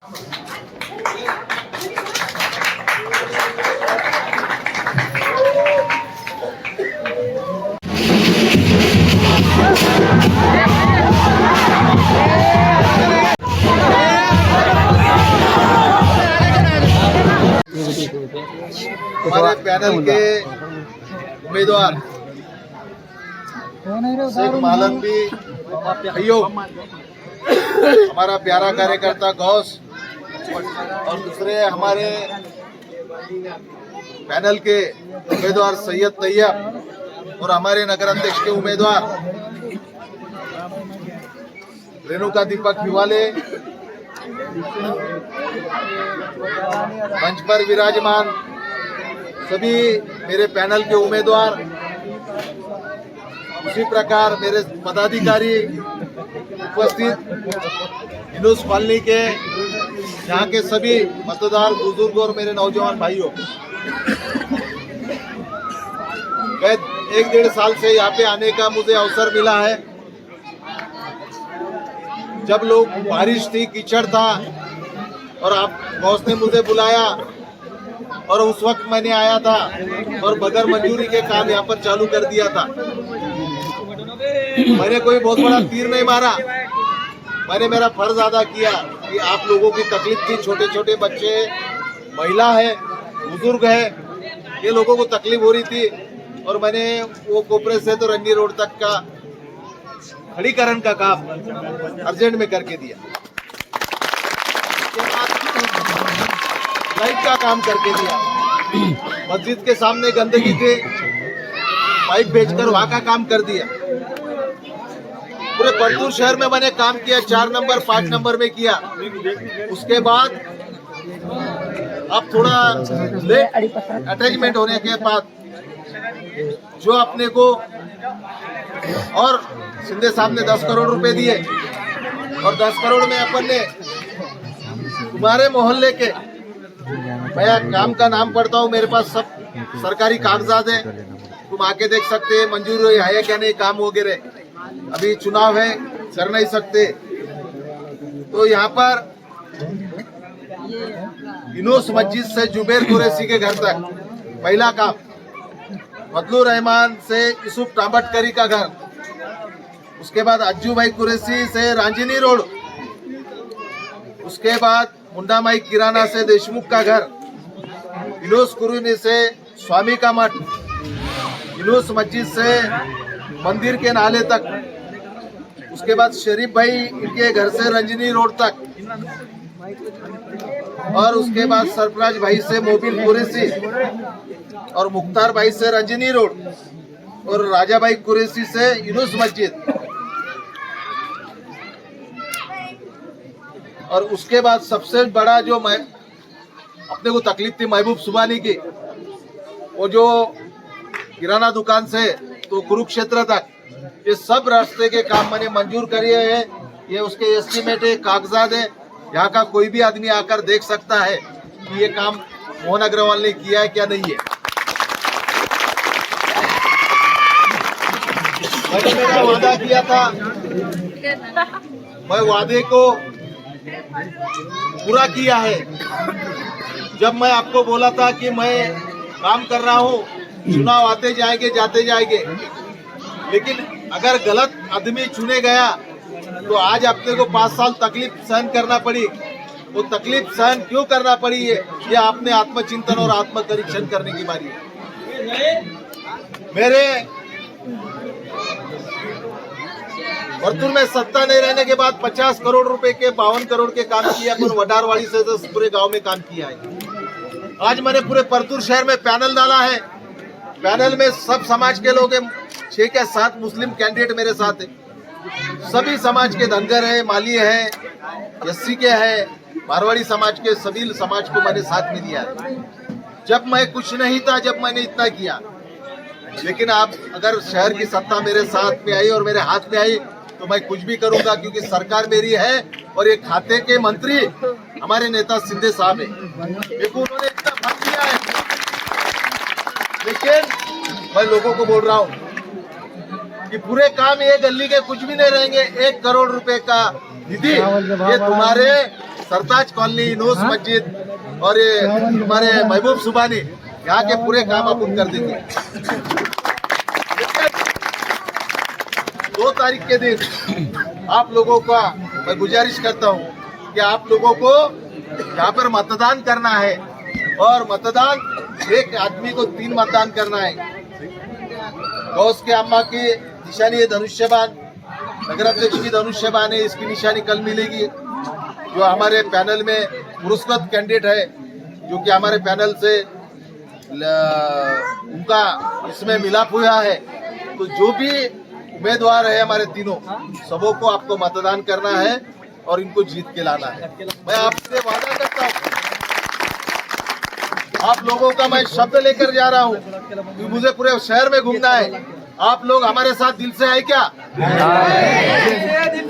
हमारे पैनल के उम्मीदवार शेख मालंबी भैयो, हमारा प्यारा कार्यकर्ता गौस और दूसरे हमारे पैनल के उम्मीदवार सैयद तैयब और हमारे नगराध्यक्ष के उम्मीदवार रेणुका दीपक हिवाले, मंच पर विराजमान सभी मेरे पैनल के उम्मीदवार, उसी प्रकार मेरे पदाधिकारी उपस्थित यूनुस कॉलोनी के यहाँ के सभी मतदार बुजुर्ग और मेरे नौजवान भाइयों, मैं 1-1.5 साल से यहाँ पे आने का मुझे अवसर मिला है। जब लोग बारिश थी, कीचड़ था और आप बॉस ने मुझे बुलाया और उस वक्त मैंने आया था और बगैर मंजूरी के काम यहाँ पर चालू कर दिया था। मैंने कोई बहुत बड़ा तीर नहीं मारा, मैंने मेरा फर्ज अदा किया कि आप लोगों की तकलीफ थी, छोटे छोटे बच्चे, महिला है, बुजुर्ग है, ये लोगों को तकलीफ हो रही थी और मैंने वो कोपरे से तो रंगी रोड तक का खड़ीकरण का काम अर्जेंट में करके दिया। लाइट का काम करके दिया। मस्जिद के सामने गंदगी थे, पाइप बेचकर वहां का काम कर दिया। पूरे परतूर शहर में मैंने काम किया, 4 नंबर 5 नंबर में किया। उसके बाद अब थोड़ा लेट अटैचमेंट होने के बाद जो अपने को और शिंदे साहब ने 10 करोड़ रुपए दिए और 10 करोड़ में अपन ने तुम्हारे मोहल्ले के, मैं काम का नाम पढ़ता हूँ, मेरे पास सब सरकारी कागजात है, तुम आके देख सकते हैं मंजूर है क्या नहीं काम वगैरह। अभी चुनाव है, कर नहीं सकते। तो यहाँ पर यूनुस मस्जिद से जुबैर कुरैशी के घर तक पहला काम, फजलुर रहमान से यूसुफ टांबटकरी का घर, उसके बाद अज्जू भाई कुरैशी से रांझनी रोड, उसके बाद मुंडा माई किराना से देशमुख का घर, यूनुस कुरैशी से स्वामी का मठ, यूनुस मस्जिद से मंदिर के नाले तक, उसके बाद शरीफ भाई के घर से रंजनी रोड तक, और उसके बाद सरफराज भाई से मोबिल कुरैशी और मुख्तार भाई से रंजनी रोड और राजा भाई कुरैशी से यूनुस मस्जिद। और उसके बाद सबसे बड़ा जो मैं अपने को तकलीफ थी महबूब सुबानी की, वो जो किराना दुकान से तो कुरुक्षेत्र तक, ये सब रास्ते के काम मैंने मंजूर करे हैं। ये उसके एस्टीमेट है, कागजात है, यहाँ का कोई भी आदमी आकर देख सकता है कि ये काम मोहन अग्रवाल ने किया है क्या नहीं है। मैंने मेरा वादा किया था, मैं वादे को पूरा किया है। जब मैं आपको बोला था कि मैं काम कर रहा हूँ, चुनाव आते जाएंगे जाते जाएंगे, लेकिन अगर गलत आदमी चुने गया तो आज अपने को 5 साल तकलीफ सहन करना पड़ी। वो तकलीफ सहन क्यों करना पड़ी है, ये आपने आत्मचिंतन और आत्मपरीक्षण करने की बारी है। मेरे वर्तुल में सत्ता नहीं रहने के बाद 50 करोड़ रुपए के 52 करोड़ के काम किया, पर वडारवाड़ी से तो पूरे गांव में काम किया है। आज मैंने पूरे परतूर शहर में पैनल डाला है। पैनल में सब समाज के लोग हैं, 6 या 7 मुस्लिम कैंडिडेट मेरे साथ है। सभी समाज के धनगर है, माली है, एससी के है, मारवाड़ी समाज के, सभी समाज को मैंने साथ में दिया है। जब मैं कुछ नहीं था, जब मैंने इतना किया, लेकिन आप अगर शहर की सत्ता मेरे साथ में आई और मेरे हाथ में आई तो मैं कुछ भी करूंगा, क्योंकि सरकार मेरी है और ये खाते के मंत्री हमारे नेता शिंदे साहब है। देखो उन्होंने इतना फंड दिया है, लेकिन मैं लोगों को बोल रहा हूँ कि पूरे काम ये गली के कुछ भी नहीं रहेंगे। 1 करोड़ रुपए का निधि ये तुम्हारे सरताज कॉलोनी, नूस मस्जिद और ये हमारे महबूब सुबानी, यहाँ के पूरे काम अपन कर देंगे। 2 तारीख के दिन आप लोगों का मैं गुजारिश करता हूँ कि आप लोगों को यहाँ पर मतदान करना है और मतदान एक आदमी को 3 मतदान करना है। गौस के अम्मा की निशानी है धनुष्यबाण, नगराध्यक्ष की धनुष्यबाण है, इसकी निशानी कल मिलेगी। जो हमारे पैनल में पुरस्कृत कैंडिडेट है, जो कि हमारे पैनल से उनका इसमें मिलाप हुआ है, तो जो भी उम्मीदवार है हमारे तीनों, सबों को आपको मतदान करना है और इनको जीत के लाना है। मैं आपसे वादा करता हूँ, आप लोगों का मैं शब्द लेकर जा रहा हूँ कि मुझे पूरे शहर में घूमना है। आप लोग हमारे साथ दिल से आए क्या?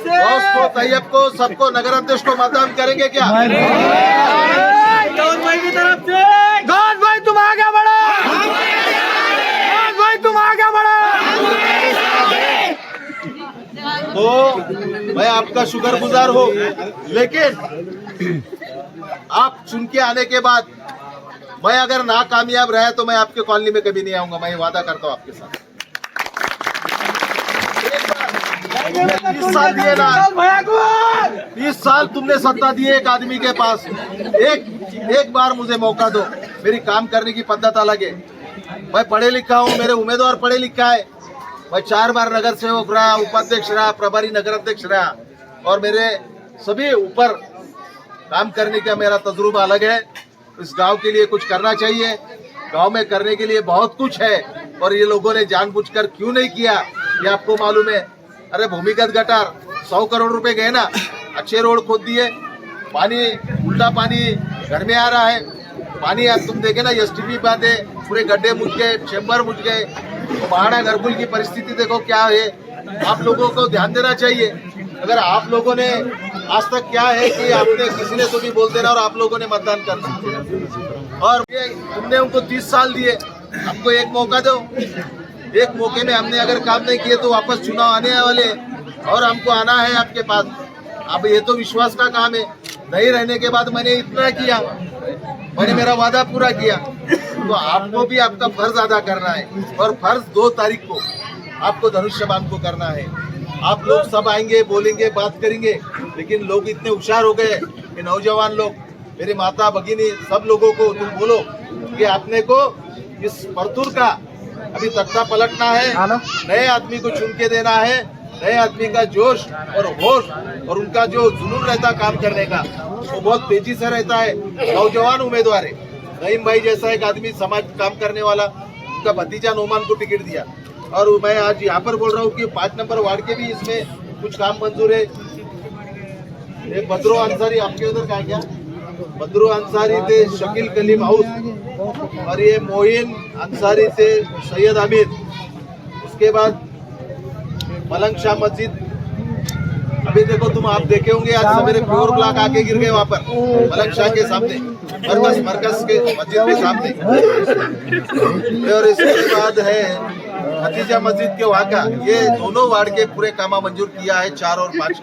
गौस को, तैयब को, सबको, नगर अध्यक्ष को मतदान करेंगे क्या? गौस भाई की तरफ से गौस भाई तुम आगे बढ़ो, गौस भाई तुम आगे बढ़ो। तो मैं आपका शुक्रगुजार हूँ, लेकिन आप चुन के आने के बाद मैं अगर ना कामयाब रहा तो मैं आपके कॉलोनी में कभी नहीं आऊंगा। मैं वादा करता हूँ आपके साथ। 20 साल दिए ना, 20 साल तुमने सत्ता दी एक आदमी के पास। एक बार मुझे मौका दो, मेरी काम करने की पद्धत अलग है। मैं पढ़े लिखा हूँ, मेरे उम्मीदवार पढ़े लिखा है। मैं 4 बार नगर सेवक रहा, उपाध्यक्ष रहा, प्रभारी नगर अध्यक्ष रहा और मेरे सभी ऊपर काम करने का मेरा तजुर्बा अलग है। इस गांव के लिए कुछ करना चाहिए। गांव में करने के लिए बहुत कुछ है और ये लोगों ने जानबूझकर क्यों नहीं किया ये आपको मालूम है। अरे भूमिगत गटार 100 करोड़ रुपए गए ना, अच्छे रोड खोद दिए, पानी उल्टा पानी घर में आ रहा है। पानी आज तुम देखे ना, एसटीपी बांधे, पूरे गड्ढे मुझ गए, चेम्बर मुझ गए। तो महाड़ा घरकुल की परिस्थिति देखो क्या है। आप लोगों को ध्यान देना चाहिए। अगर आप लोगों ने आज तक क्या है कि आपने किसी ने तो भी बोल देना और आप लोगों ने मतदान करना। और ये तुमने उनको 30 साल दिए, हमको एक मौका दो। एक मौके में हमने अगर काम नहीं किए तो वापस चुनाव आने वाले और हमको आना है आपके पास। अब ये तो विश्वास का काम है। नहीं रहने के बाद मैंने इतना किया, मैंने मेरा वादा पूरा किया, तो आपको भी आपका फर्ज अदा करना है। और फर्ज 2 तारीख को आपको धनुष्यबाण को करना है। आप लोग सब आएंगे, बोलेंगे, बात करेंगे, लेकिन लोग इतने होशियार हो गए, ये नौजवान लोग, मेरे माता भगिनी, सब लोगों को तुम बोलो कि आपने को इस परतूर का अभी तख्ता पलटना है, नए आदमी को चुन के देना है। नए आदमी का जोश और होश और उनका जो जुनून रहता काम करने का, वो बहुत तेजी से रहता है। नौजवान उम्मीदवार है, रहीम भाई जैसा एक आदमी समाज काम करने वाला, उनका भतीजा नोमान को टिकट दिया। और मैं आज यहाँ पर बोल रहा हूँ कि 5 नंबर वार्ड के भी इसमें कुछ काम मंजूर है। एक बद्रो अंसारी, आपके उधर का क्या, बद्रो अंसारी थे शकील कलीम हाउस, और ये मोइन अंसारी थे सैयद आमिर। उसके बाद मलंग शाह मस्जिद, अभी देखो तुम, आप देखे होंगे आज सवेरे प्योर ब्लॉक आके गिर गए वहाँ पर मलंग शाह के सामने, मरकज के मस्जिद के सामने। और इसके बाद है खतीजा मस्जिद के वहाँ का। ये दोनों वार्ड के पूरे कामा मंजूर किया है, 4 और 5।